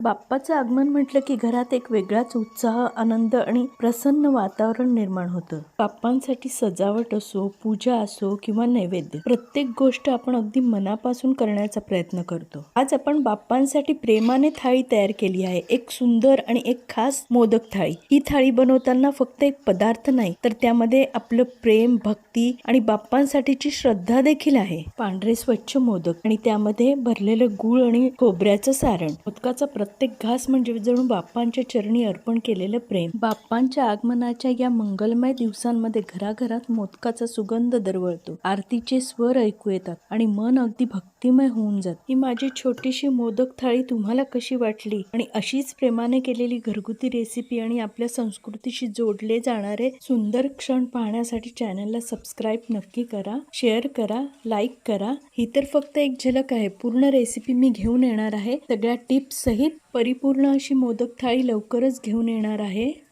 बाप्पाचं आगमन म्हटलं की घरात एक वेगळाच उत्साह, आनंद आणि प्रसन्न वातावरण निर्माण होतं. बाप्पांसाठी सजावट असो, पूजा असो किंवा नैवेद्य, प्रत्येक गोष्ट आपण अगदी मनापासून करण्याचा प्रयत्न करतो. आज आपण बाप्पांसाठी प्रेमाने थाळी तयार केली आहे. एक सुंदर आणि एक खास मोदक थाळी. ही थाळी बनवताना फक्त एक पदार्थ नाही, तर त्यामध्ये आपलं प्रेम, भक्ती आणि बाप्पांसाठीची श्रद्धा देखील आहे. पांढरे स्वच्छ मोदक आणि त्यामध्ये भरलेलं गूळ आणि खोबऱ्याचं सारण. मोदकाचा प्रत्येक घास म्हणजे जणू बाप्पांच्या चरणी अर्पण केलेलं प्रेम. बाप्पांच्या आगमनाच्या या मंगलमय दिवसांमध्ये घराघरात मोदकाचा सुगंध दरवळतो. आरतीचे स्वर ऐकू येतात आणि मन अगदी भक्तिमय होऊन जात. ही माझी छोटीशी मोदक थाळी तुम्हाला कशी वाटली? आणि अशीच प्रेमाने केलेली घरगुती रेसिपी आणि आपल्या संस्कृतीशी जोडले जाणारे सुंदर क्षण पाहण्यासाठी चॅनलला सबस्क्राईब नक्की करा, शेअर करा, लाईक करा. ही तर फक्त एक झलक आहे. पूर्ण रेसिपी मी घेऊन येणार आहे. सगळ्या टिप्स सहित परिपूर्ण अशी मोदक थाळी लवकरच घेऊन येणार आहे.